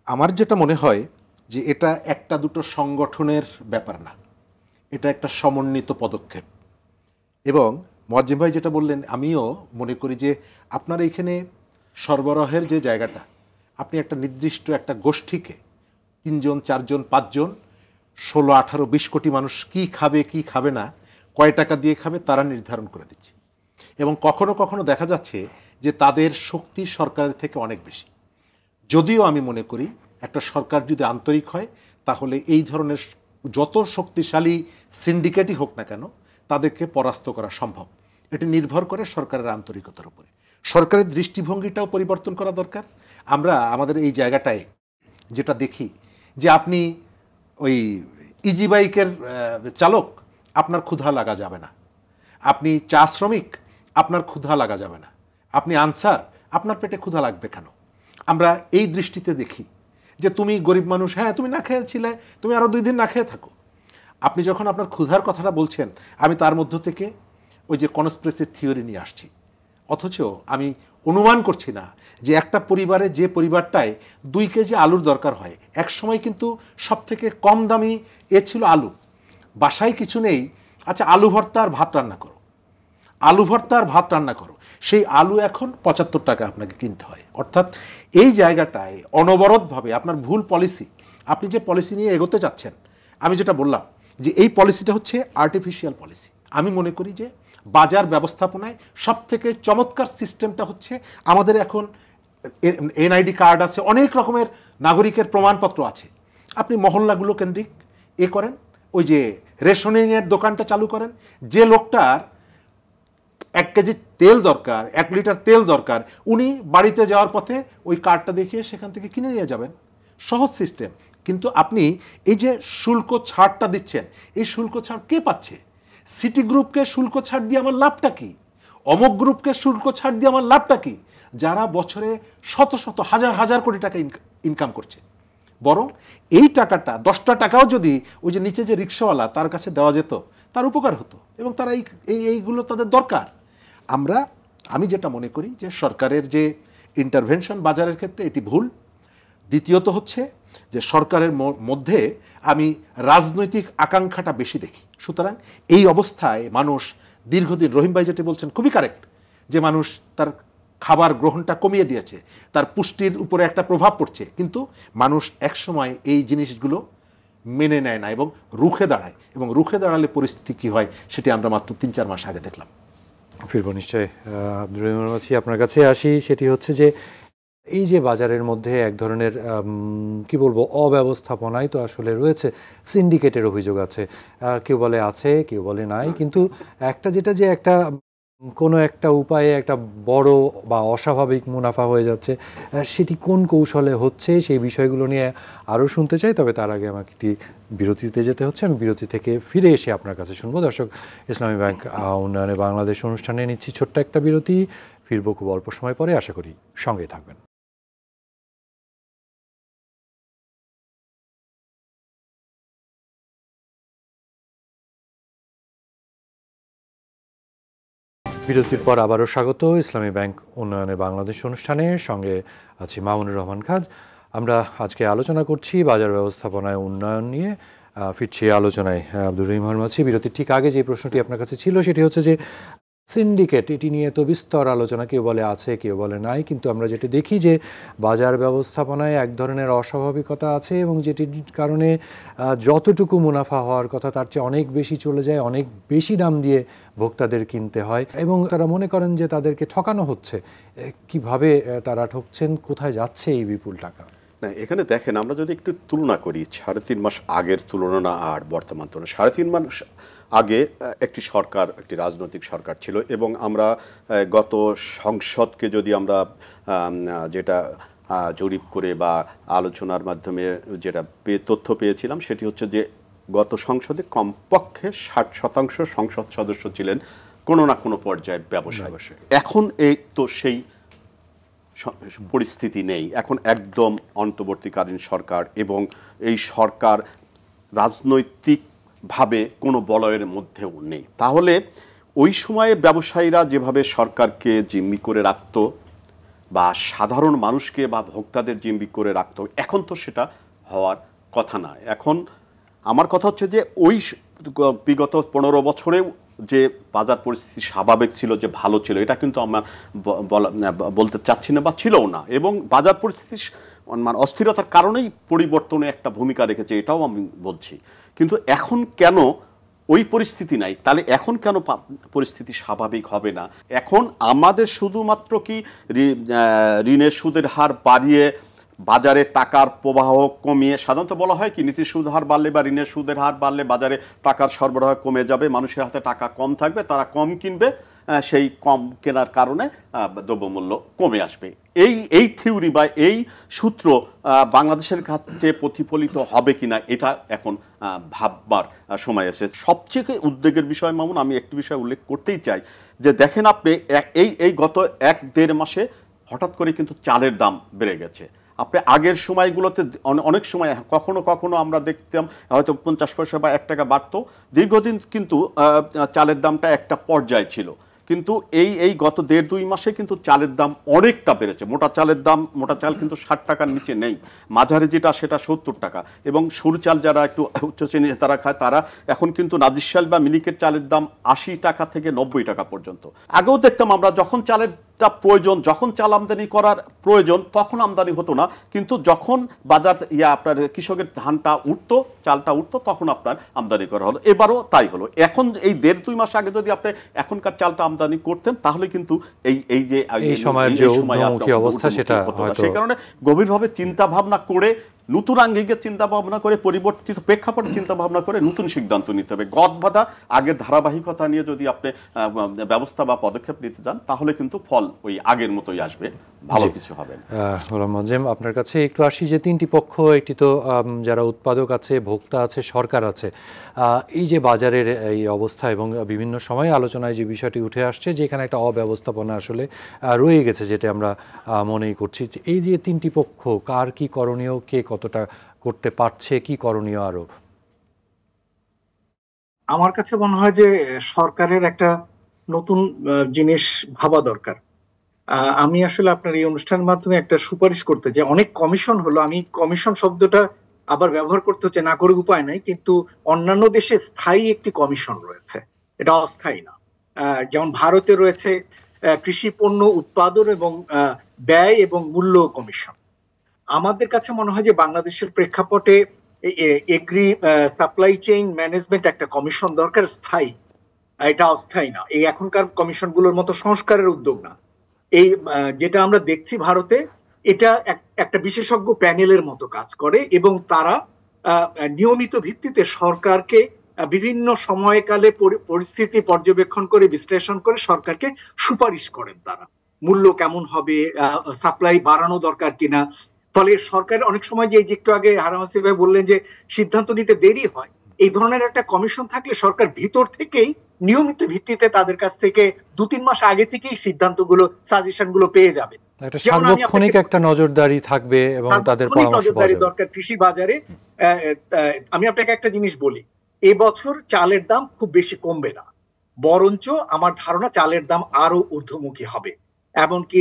আমার যেটা মনে হয় যে এটা একটা দুটো সংগঠনের ব্যাপার না, এটা একটা সমন্বিত পদক্ষেপ। এবং মোয়াজ্জেম ভাই যেটা বললেন, আমিও মনে করি যে আপনার এইখানে সরবরাহের যে জায়গাটা, আপনি একটা নির্দিষ্ট একটা গোষ্ঠীকে 3 জন 4 জন 5 জন 16, 18, 20 কোটি মানুষ কি খাবে কি খাবে না, কয় টাকা দিয়ে খাবে, তারা নির্ধারণ করে দিচ্ছে। এবং কখনো কখনো দেখা যাচ্ছে যে তাদের শক্তি সরকারের থেকে অনেক বেশি। যদিও আমি মনে করি একটা সরকার যদি আন্তরিক হয় তাহলে এই ধরনের যত শক্তিশালী সিন্ডিকেটই হোক না কেন তাদেরকে পরাস্ত করা সম্ভব। এটি নির্ভর করে সরকারের আন্তরিকতার উপরে। সরকারের দৃষ্টিভঙ্গিটাও পরিবর্তন করা দরকার। আমরা আমাদের এই জায়গাটায় যেটা দেখি যে আপনি ওই ইজি বাইকের চালক, আপনার ক্ষুধা লাগা যাবে না। আপনি চা শ্রমিক, আপনার ক্ষুধা লাগা যাবে না। আপনি আনসার, আপনার পেটে ক্ষুধা লাগবে কেন? আমরা এই দৃষ্টিতে দেখি যে তুমি গরিব মানুষ, হ্যাঁ তুমি না খেয়েছিলে, তুমি আরও 2 দিন না খেয়ে থাকো। আপনি যখন আপনার ক্ষুধার কথাটা বলছেন, আমি তার মধ্য থেকে ওই যে কনস্পিরেসি থিওরি নিয়ে আসছি। অথচ আমি অনুমান করছি না যে একটা পরিবারে, যে পরিবারটায় 2 কেজি আলুর দরকার হয়, এক সময় কিন্তু সব থেকে কম দামি ছিল আলু। বাসায় কিছু নেই, আচ্ছা আলু ভর্তা আর ভাত রান্না করো, আলু ভর্তা আর ভাত রান্না করো, সেই আলু এখন 75 টাকা আপনাকে কিনতে হয়। অর্থাৎ এই জায়গাটায় অনবরতভাবে আপনার ভুল পলিসি, আপনি যে পলিসি নিয়ে এগোতে যাচ্ছেন, আমি যেটা বললাম যে এই পলিসিটা হচ্ছে আর্টিফিশিয়াল পলিসি। আমি মনে করি যে বাজার ব্যবস্থাপনায় সব থেকে চমৎকার সিস্টেমটা হচ্ছে আমাদের এখন এনআইডি কার্ড আছে, অনেক রকমের নাগরিকের প্রমাণপত্র আছে। আপনি মহল্লাগুলো কেন্দ্রিক করেন, ওই যে রেশনিংয়ের দোকানটা চালু করেন। যে লোকটার 1 কেজি তেল দরকার, 1 লিটার তেল দরকার, উনি বাড়িতে যাওয়ার পথে ওই কার্ডটা দেখিয়ে সেখান থেকে কিনে নিয়ে যাবেন। সহজ সিস্টেম। কিন্তু আপনি এই যে শুল্ক ছাড়টা দিচ্ছেন, এই শুল্ক ছাড় কে পাচ্ছে? সিটি গ্রুপকে শুল্ক ছাড় দিয়ে আমার লাভটা কি? অমুক গ্রুপকে শুল্ক ছাড় দিয়ে আমার লাভটা কি? যারা বছরে শত শত হাজার হাজার কোটি টাকা ইনকাম করছে। বরং এই টাকাটা 10টা টাকাও যদি ওই যে নিচে যে রিক্সাওয়ালা তার কাছে দেওয়া যেত, তার উপকার হতো, এবং তারা এইগুলো তাদের দরকার। আমি যেটা মনে করি যে সরকারের যে ইন্টারভেনশন বাজারের ক্ষেত্রে, এটি ভুল। দ্বিতীয়ত হচ্ছে যে সরকারের মধ্যে আমি রাজনৈতিক আকাঙ্ক্ষাটা বেশি দেখি। সুতরাং এই অবস্থায় মানুষ দীর্ঘদিন, রহিম ভাই যেটি বলছেন খুবই কারেক্ট, যে মানুষ তার খাবার গ্রহণটা কমিয়ে দিয়েছে, তার পুষ্টির উপরে একটা প্রভাব পড়ছে, কিন্তু মানুষ একসময় এই জিনিসগুলো মেনে নেয় না এবং রুখে দাঁড়ায়। এবং রুখে দাঁড়ালে পরিস্থিতি কী হয় সেটি আমরা মাত্র 3-4 মাস আগে দেখলাম। ফিরবো নিশ্চয়। আব্দুর রহিম মাছি, আপনার কাছে আসি। সেটি হচ্ছে যে এই যে বাজারের মধ্যে এক ধরনের কি বলবো, অব্যবস্থাপনাই তো আসলে রয়েছে, সিন্ডিকেটের অভিযোগ আছে। কেউ বলে আছে, কেউ বলে নাই, কিন্তু একটা যেটা যে একটা কোনো একটা উপায়ে একটা বড় বা অস্বাভাবিক মুনাফা হয়ে যাচ্ছে, সেটি কোন কৌশলে হচ্ছে সেই বিষয়গুলো নিয়ে আরও শুনতে চাই। তবে তার আগে আমাকে একটি বিরতিতে যেতে হচ্ছে। আমি বিরতি থেকে ফিরে এসে আপনার কাছে শুনবো। দর্শক, ইসলামী ব্যাংক উন্নয়নে বাংলাদেশ অনুষ্ঠানে নিচ্ছি ছোট্ট একটা বিরতি। ফিরবো খুব অল্প সময় পরে, আশা করি সঙ্গেই থাকবেন। বিরতির পর আবারও স্বাগত ইসলামী ব্যাংক উন্নয়নে বাংলাদেশ অনুষ্ঠানে। সঙ্গে আছি মামুনুর রহমান খান। আমরা আজকে আলোচনা করছি বাজার ব্যবস্থাপনায় উন্নয়ন নিয়ে। ফিরছি আলোচনায়। আব্দুর রহিম মাছি, বিরতির ঠিক আগে যে প্রশ্নটি আপনার কাছে ছিল সেটি হচ্ছে যে সিন্ডিকেট, এটি নিয়ে তো বিস্তর আলোচনা, কেউ বলে আছে, কেউ বলে নাই, কিন্তু আমরা যেটি দেখি যে বাজার ব্যবস্থাপনায় এক ধরনের অস্বাভাবিকতা আছে এবং যেটির কারণে যতটুকু মুনাফা হওয়ার কথা তার চেয়ে অনেক বেশি চলে যায়, অনেক বেশি দাম দিয়ে ভোক্তাদের কিনতে হয় এবং তারা মনে করেন যে তাদেরকে ঠকানো হচ্ছে। কিভাবে তারা ঠকছেন, কোথায় যাচ্ছে এই বিপুল টাকা? না, এখানে দেখেন, আমরা যদি একটু তুলনা করি 3.5 মাস আগের তুলনা আর বর্তমান তুলনা। 3.5 মাস আগে একটি সরকার, একটি রাজনৈতিক সরকার ছিল, এবং আমরা গত সংসদকে যদি আমরা যেটা জরিপ করে বা আলোচনার মাধ্যমে যেটা তথ্য পেয়েছিলাম, সেটি হচ্ছে যে গত সংসদে কমপক্ষে 60% সংসদ সদস্য ছিলেন কোনো না কোনো পর্যায়ে ব্যবসায়ী। এখন এই তো সেই পরিস্থিতি নেই। এখন একদম অন্তর্বর্তীকালীন সরকার, এবং এই সরকার রাজনৈতিকভাবে কোনো বলয়ের মধ্যেও নেই। তাহলে ওই সময়ে ব্যবসায়ীরা যেভাবে সরকারকে জিম্মি করে রাখত বা সাধারণ মানুষকে বা ভোক্তাদের জিম্মি করে রাখত, এখন তো সেটা হওয়ার কথা না। এখন আমার কথা হচ্ছে যে ওই বিগত 15 বছরেও যে বাজার পরিস্থিতি স্বাভাবিক ছিল, যে ভালো ছিল, এটা কিন্তু আমরা বলতে চাচ্ছি না বা ছিলও না। এবং বাজার পরিস্থিতি মানে অস্থিরতার কারণেই পরিবর্তনে একটা ভূমিকা রেখেছে, এটাও আমি বলছি। কিন্তু এখন কেন ওই পরিস্থিতি নাই? তাহলে এখন কেন পরিস্থিতি স্বাভাবিক হবে না? এখন আমাদের শুধুমাত্র কি ঋণের সুদের হার বাড়িয়ে বাজারে টাকার প্রবাহ কমিয়ে, সাধারণত বলা হয় কি নীতি সুদ হার বাড়লে বা ঋণের সুদের হার বাড়লে বাজারে টাকার সরবরাহ কমে যাবে, মানুষের হাতে টাকা কম থাকবে, তারা কম কিনবে, সেই কম কেনার কারণে দ্রব্যমূল্য কমে আসবে। এই থিওরি বা এই সূত্র বাংলাদেশের ক্ষেত্রে প্রতিফলিত হবে কিনা এটা এখন ভাববার সময় এসেছে। সবচেয়ে উদ্বেগের বিষয় মামুন, আমি একটি বিষয় উল্লেখ করতেই চাই যে দেখেন আপনি এই গত 1-1.5 মাসে হঠাৎ করে কিন্তু চালের দাম বেড়ে গেছে। আপনি আগের সময়গুলোতে অনেক সময় কখনো কখনো আমরা দেখতাম হয়তো 50 পয়সা বা 1 টাকা বাড়তো, দীর্ঘদিন কিন্তু চালের দামটা একটা পর্যায়ে ছিল। কিন্তু এই গত 1.5-2 মাসে কিন্তু চালের দাম অনেকটা বেড়েছে। মোটা চাল কিন্তু 60 টাকার নিচে নেই, মাঝারি যেটা সেটা 70 টাকা, এবং সরু চাল যারা একটু উচ্চ শ্রেণীর তারা খায় তারা এখন কিন্তু নাজির চাল বা মিনিকেট চালের দাম 80 টাকা থেকে 90 টাকা পর্যন্ত। আগেও দেখতাম আমরা যখন প্রয়োজন, যখন চাল আমদানি করার প্রয়োজন তখন আমদানি হতো না, কিন্তু যখন বাজার আপনার কৃষকের ধানটা উঠতো, চালটা উঠতো, তখন আপনার আমদানি করা হলো। এবারও তাই হলো। এখন এই 1.5-2 মাস আগে যদি আপনি এখনকার চালটা আমদানি করতেন তাহলে কিন্তু এই যে সময়ের যে ঊর্ধ্বমুখী অবস্থা সেটা হয়তো, সেই কারণে গভীরভাবে চিন্তা ভাবনা করে, নতুন আঙ্গিকের চিন্তা ভাবনা করে, পরিবর্তিত প্রেক্ষাপটে চিন্তা ভাবনা করে নতুন সিদ্ধান্ত নিতে হবে। গদবাঁধা আগের ধারাবাহিকতা নিয়ে যদি আপনি ব্যবস্থা বা পদক্ষেপ নিতে চান তাহলে কিন্তু ফল ওই আগের মতোই আসবে, ভালো কিছু হবে না। গোলাম মঞ্জেম, আপনার কাছে একটু আসি যে 3টি পক্ষ, একটি তো যারা উৎপাদক আছে, ভোক্তা আছে, সরকার আছে। এই যে বাজারের এই অবস্থা এবং বিভিন্ন সময় আলোচনায় যে বিষয়টি উঠে আসছে যে এখানে একটা অব্যবস্থাপনা আসলে রয়ে গেছে, যেটা আমরা মনেই করছি। এই যে 3টি পক্ষ, কার কি করণীয়, কে কতটা করতে পারছে, কি করণীয় আরো? আমার কাছে মনে হয় যে সরকারের একটা নতুন জিনিস ভাবা দরকার। আমি আসলে আপনার এই অনুষ্ঠানের মাধ্যমে একটা সুপারিশ করতে যে অনেক কমিশন হলো, আমি কমিশন শব্দটা আবার ব্যবহার করতে হচ্ছে, না করে উপায় নাই, কিন্তু অন্যান্য দেশে স্থায়ী একটি কমিশন রয়েছে, এটা অস্থায়ী না। যেমন ভারতে রয়েছে কৃষি পণ্য উৎপাদন এবং ব্যয় এবং মূল্য কমিশন। আমাদের কাছে মনে হয় যে বাংলাদেশের প্রেক্ষাপটে এগ্রি সাপ্লাই চেইন ম্যানেজমেন্ট একটা কমিশন দরকার, স্থায়ী, এটা অস্থায়ী না। এই এখনকার কমিশন গুলোর মতো সংস্কারের উদ্যোগ না। এই যেটা আমরা দেখছি ভারতে, এটা একটা বিশেষজ্ঞ প্যানেলের মতো কাজ করে এবং তারা নিয়মিত ভিত্তিতে সরকারকে বিভিন্ন সময়কালে পরিস্থিতি পর্যবেক্ষণ করে বিশ্লেষণ করে সরকারকে সুপারিশ করেন। তারা মূল্য কেমন হবে, সাপ্লাই বাড়ানো দরকার কিনা। ফলে সরকার অনেক সময় যে একটু আগে হারাম আসিফ ভাই বললেন যে সিদ্ধান্ত নিতে দেরি হয়, এই ধরনের একটা কমিশন থাকলে সরকার ভিতর থেকেই নিয়মিত ভিত্তিতে তাদের কাছ থেকে 2-3 মাস আগে থেকেই সিদ্ধান্তগুলো, সাজেশনগুলো পেয়ে যাবে। একটা সার্বক্ষণিক একটা নজরদারি থাকবে এবং তাদের পরামর্শ পাওয়া যাবে। দরকার কৃষি বাজারে। আমি আপনাকে একটা জিনিস বলি, এবছর চালের দাম খুব বেশি কমবে না, বরঞ্চ আমার ধারণা চালের দাম আরো ঊর্ধ্বমুখী হবে। এমনকি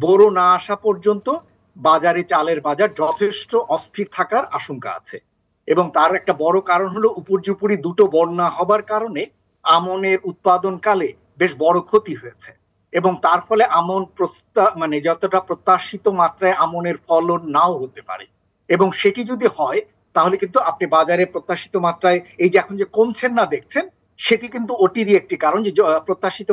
বড় না আসা পর্যন্ত বাজারে চালের বাজার যথেষ্ট অস্থির থাকার আশঙ্কা আছে। এবং তার একটা বড় কারণ হলো উপর্যুপরি দুটো বন্যা হবার কারণে আমনের উৎপাদনকালে বেশ বড় ক্ষতি হয়েছে এবং তার ফলে আমন মানে যতটা প্রত্যাশিত মাত্রায় আমনের ফলন নাও হতে পারে। এবং সেটি যদি হয় তাহলে কিন্তু আপনি বাজারে প্রত্যাশিত মাত্রায় এই যে এখন যে কমছেন না দেখছেন, সেটি কিন্তু ওটিরই একটি কারণ যে প্রত্যাশিত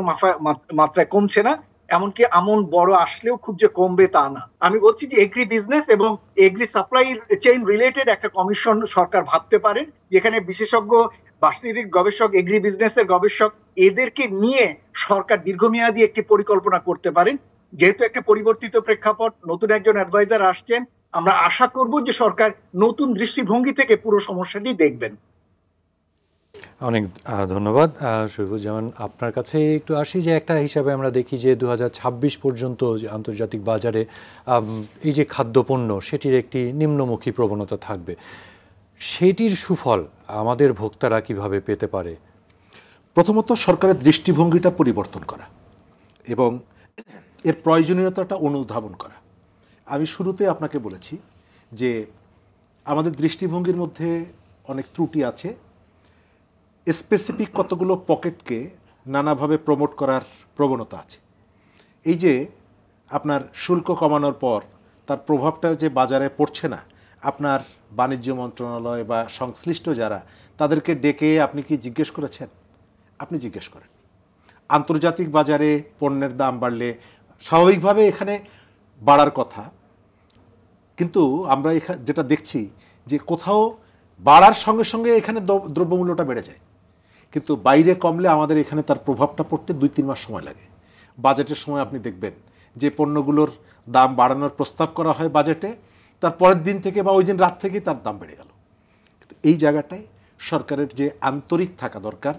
মাত্রায় কমছে না। এমনকি আমন বড় আসলেও খুব যে কমবে তা না। আমি বলছি যে এগ্রি বিজনেস এবং এগ্রি সাপ্লাই চেইন রিলেটেড একটা কমিশন সরকার ভাবতে পারেন, যেখানে বিশেষজ্ঞ বাণিজ্যিক গবেষক, এগ্রি বিজনেসের গবেষক, এদেরকে নিয়ে সরকার দীর্ঘমেয়াদী একটি পরিকল্পনা করতে পারেন। যেহেতু একটা পরিবর্তিত প্রেক্ষাপট, নতুন একজন অ্যাডভাইজার আসছেন, আমরা আশা করব যে সরকার নতুন দৃষ্টিভঙ্গি থেকে পুরো সমস্যাটি দেখবেন। অনেক ধন্যবাদ শরীফুজ্জামান। আপনার কাছে একটু আসি যে একটা হিসাবে আমরা দেখি যে 2026 পর্যন্ত আন্তর্জাতিক বাজারে এই যে খাদ্যপণ্য সেটির একটি নিম্নমুখী প্রবণতা থাকবে, সেটির সুফল আমাদের ভোক্তারা কিভাবে পেতে পারে? প্রথমত সরকারের দৃষ্টিভঙ্গিটা পরিবর্তন করা এবং এর প্রয়োজনীয়তাটা অনুধাবন করা। আমি শুরুতে আপনাকে বলেছি যে আমাদের দৃষ্টিভঙ্গির মধ্যে অনেক ত্রুটি আছে। স্পেসিফিক কতগুলো পকেটকে নানাভাবে প্রমোট করার প্রবণতা আছে। এই যে আপনার শুল্ক কমানোর পর তার প্রভাবটা যে বাজারে পড়ছে না, আপনার বাণিজ্য মন্ত্রণালয় বা সংশ্লিষ্ট যারা, তাদেরকে ডেকে আপনি কি জিজ্ঞেস করেছেন? আপনি জিজ্ঞেস করেন। আন্তর্জাতিক বাজারে পণ্যের দাম বাড়লে স্বাভাবিকভাবে এখানে বাড়ার কথা, কিন্তু আমরা এখানে যেটা দেখছি যে কোথাও বাড়ার সঙ্গে সঙ্গে এখানে দ্রব্যমূল্যটা বেড়ে যায়, কিন্তু বাইরে কমলে আমাদের এখানে তার প্রভাবটা পড়তে 2-3 মাস সময় লাগে। বাজেটের সময় আপনি দেখবেন যে পণ্যগুলোর দাম বাড়ানোর প্রস্তাব করা হয় বাজেটে, তার পরের দিন থেকে বা ওই দিন রাত থেকেই তার দাম বেড়ে গেল। কিন্তু এই জায়গাটায় সরকারের যে আন্তরিক থাকা দরকার,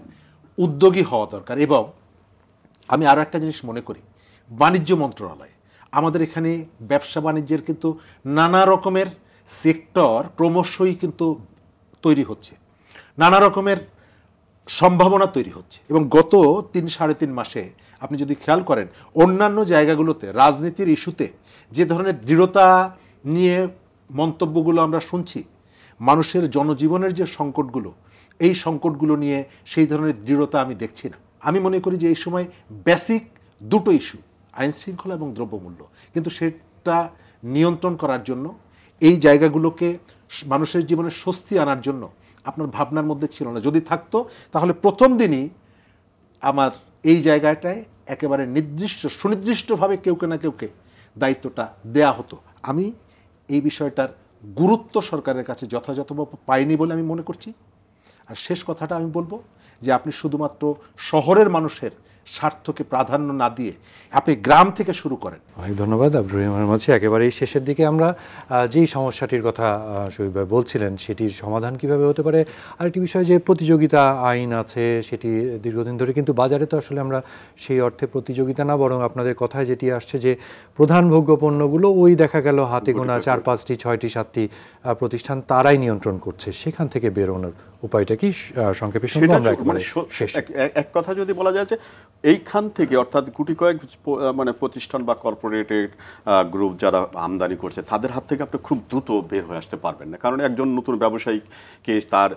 উদ্যোগী হওয়া দরকার। এবং আমি আরও একটা জিনিস মনে করি, বাণিজ্য মন্ত্রণালয় আমাদের এখানে ব্যবসা বাণিজ্যের কিন্তু নানা রকমের সেক্টর ক্রমশই কিন্তু তৈরি হচ্ছে, নানা রকমের সম্ভাবনা তৈরি হচ্ছে। এবং গত 3-3.5 মাসে আপনি যদি খেয়াল করেন অন্যান্য জায়গাগুলোতে রাজনীতির ইস্যুতে যে ধরনের দৃঢ়তা নিয়ে মন্তব্যগুলো আমরা শুনছি, মানুষের জনজীবনের যে সংকটগুলো, এই সংকটগুলো নিয়ে সেই ধরনের দৃঢ়তা আমি দেখছি না। আমি মনে করি যে এই সময় বেসিক দুটো ইস্যু, আইন শৃঙ্খলা এবং দ্রব্যমূল্য, কিন্তু সেটা নিয়ন্ত্রণ করার জন্য, এই জায়গাগুলোকে মানুষের জীবনে স্বস্তি আনার জন্য আপনার ভাবনার মধ্যে ছিল না। যদি থাকতো তাহলে প্রথম দিনই আমার এই জায়গাটায় একেবারে সুনির্দিষ্টভাবে কেউকে না কেউকে দায়িত্বটা দেয়া হতো। আমি এই বিষয়টার গুরুত্ব সরকারের কাছে যথাযথভাবে পাইনি বলে আমি মনে করছি। আর শেষ কথাটা আমি বলবো যে আপনি শুধুমাত্র শহরের মানুষের স্বার্থকে প্রাধান্য না দিয়ে আপনি গ্রাম থেকে শুরু করেন। অনেক ধন্যবাদ আব্দুর রহিমানের মাঝি। একেবারেই শেষের দিকে আমরা যেই সমস্যাটির কথা শহীদ ভাই বলছিলেন, সেটির সমাধান কিভাবে হতে পারে, আরেকটি বিষয় যে প্রতিযোগিতা আইন আছে, সেটি দীর্ঘদিন ধরে কিন্তু বাজারে তো আসলে আমরা সেই অর্থে প্রতিযোগিতা না, বরং আপনাদের কথায় যেটি আসছে যে প্রধান ভোগ্য পণ্যগুলো ওই দেখা গেল হাতে গোনা 4-5টি 6টি 7টি প্রতিষ্ঠান তারাই নিয়ন্ত্রণ করছে, সেখান থেকে বেরোনোর উপায়টা কি সংক্ষেপে শুনবো আমরা একেবারে শেষ। এক কথা যদি বলা যায় যে এইখান থেকে, অর্থাৎ গুটি কয়েক মানে প্রতিষ্ঠান বা কর্পোরেটের গ্রুপ যারা আমদানি করছে, তাদের হাত থেকে আপনি খুব দ্রুত বের হয়ে আসতে পারবেন না। কারণ একজন নতুন ব্যবসায়ীকে তার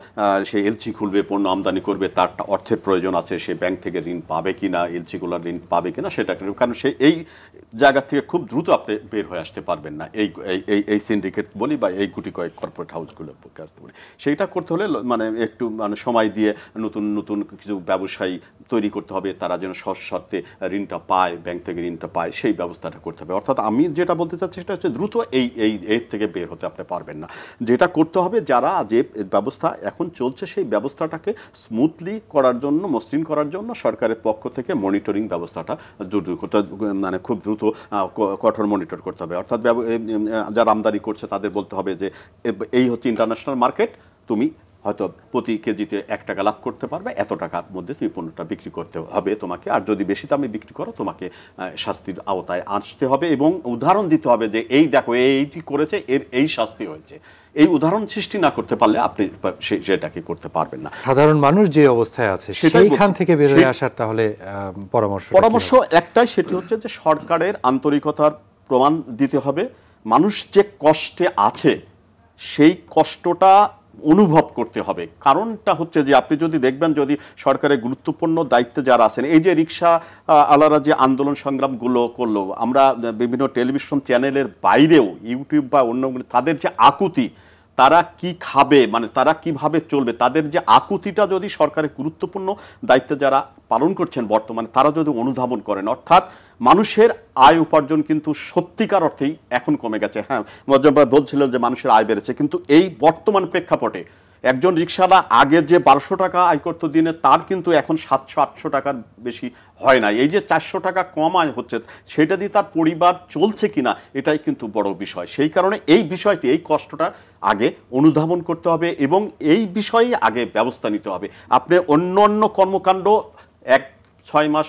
সে এলসি খুলবে, পণ্য আমদানি করবে, তার অর্থের প্রয়োজন আছে, সে ব্যাংক থেকে ঋণ পাবে কিনা, এলসিগুলোর ঋণ পাবে কিনা সেটা, কারণ সে এই জায়গা থেকে খুব দ্রুত আপনি বের হয়ে আসতে পারবেন না। এই সিন্ডিকেট বলি বা এই গুটি কয়েক কর্পোরেট হাউসগুলো আসতে বলি, সেইটা করতে হলে মানে একটু মানে সময় দিয়ে নতুন নতুন কিছু ব্যবসায়ী তৈরি করতে হবে, তারা যেন সহজ শর্তে ঋণটা পায়, ব্যাংক থেকে ঋণটা পায়, সেই ব্যবস্থাটা করতে হবে। অর্থাৎ আমি যেটা বলতে চাচ্ছি সেটা হচ্ছে দ্রুত এর থেকে বের হতে আপনি পারবেন না। যেটা করতে হবে, যারা যে ব্যবস্থা এখন চলছে সেই ব্যবস্থাটাকে স্মুথলি করার জন্য, মসৃণ করার জন্য সরকারের পক্ষ থেকে মনিটরিং ব্যবস্থাটা মানে খুব দ্রুত কঠোর মনিটর করতে হবে। অর্থাৎ যারা আমদানি করছে তাদের বলতে হবে যে এই হচ্ছে ইন্টারন্যাশনাল মার্কেট, তুমি হয়তো প্রতি কেজিতে 1 টাকা লাভ করতে পারবে, এত টাকার মধ্যে তুমি পণ্যটা বিক্রি করতে হবে তোমাকে, আর যদি বেশি দামে বিক্রি করো তোমাকে শাস্তির আওতায় আসতে হবে এবং উদাহরণ দিতে হবে যে এই দেখো এইটি করেছে, এর এই শাস্তি হয়েছে। এই উদাহরণ সৃষ্টি না করতে পারলে আপনি সেটাকে করতে পারবেন না। সাধারণ মানুষ যে অবস্থায় আছে সেইখান থেকে বের হয়ে আসার তাহলে পরামর্শ একটাই, সেটি হচ্ছে যে সরকারের আন্তরিকতার প্রমাণ দিতে হবে। মানুষ যে কষ্টে আছে সেই কষ্টটা অনুভব করতে হবে। কারণটা হচ্ছে যে আপনি যদি দেখবেন, যদি সরকারের গুরুত্বপূর্ণ দায়িত্বে যারা আছেন, এই যে রিক্সা আলারা যে আন্দোলন সংগ্রামগুলো করলো, আমরা বিভিন্ন টেলিভিশন চ্যানেলের বাইরেও ইউটিউব বা অন্যগুলো, তাদের যে আকুতি, তারা কি খাবে, মানে তারা কিভাবে চলবে, তাদের যে আকুতিটা যদি সরকারের গুরুত্বপূর্ণ দায়িত্বে যারা পালন করছেন বর্তমানে, তারা যদি অনুধাবন করেন, অর্থাৎ মানুষের আয় উপার্জন কিন্তু সত্যিকার অর্থেই এখন কমে গেছে। হ্যাঁ, মজ্জাব ভাই বলছিলেন যে মানুষের আয় বেড়েছে, কিন্তু এই বর্তমান প্রেক্ষাপটে একজন রিক্সাওয়ালা আগে যে 1200 টাকা আয় করতো দিনে, তার কিন্তু এখন 700-800 টাকার বেশি হয় না। এই যে 400 টাকা কম আয় হচ্ছে, সেটা দিয়ে তার পরিবার চলছে কিনা, এটাই কিন্তু বড় বিষয়। সেই কারণে এই বিষয়টি, এই কষ্টটা আগে অনুধাবন করতে হবে এবং এই বিষয়ে আগে ব্যবস্থা নিতে হবে। আপনি অন্য কর্মকাণ্ড 6 মাস,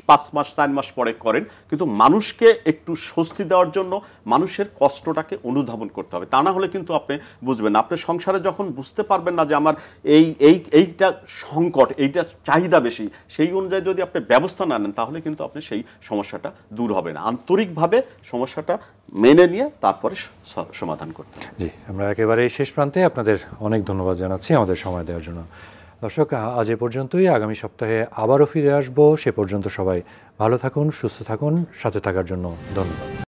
5 মাস, 4 মাস পরে করেন, কিন্তু মানুষকে একটু স্বস্তি দেওয়ার জন্য মানুষের কষ্টটাকে অনুধাবন করতে হবে। তা না হলে কিন্তু আপনি বুঝবেন না। আপনি সংসারে যখন বুঝতে পারবেন না যে আমার এইটা সংকট, এইটা চাহিদা বেশি, সেই অনুযায়ী যদি আপনি ব্যবস্থা না নেন, তাহলে কিন্তু আপনি সেই সমস্যাটা দূর হবে না। আন্তরিকভাবে সমস্যাটা মেনে নিয়ে তারপরে সমাধান করতে হবে। জি, আমরা একেবারে শেষ প্রান্তে আপনাদের অনেক ধন্যবাদ জানাচ্ছি আমাদের সময় দেওয়ার জন্য। দর্শক, আজ এ পর্যন্তই। আগামী সপ্তাহে আবারও ফিরে আসবো। সে পর্যন্ত সবাই ভালো থাকুন, সুস্থ থাকুন। সাথে থাকার জন্য ধন্যবাদ।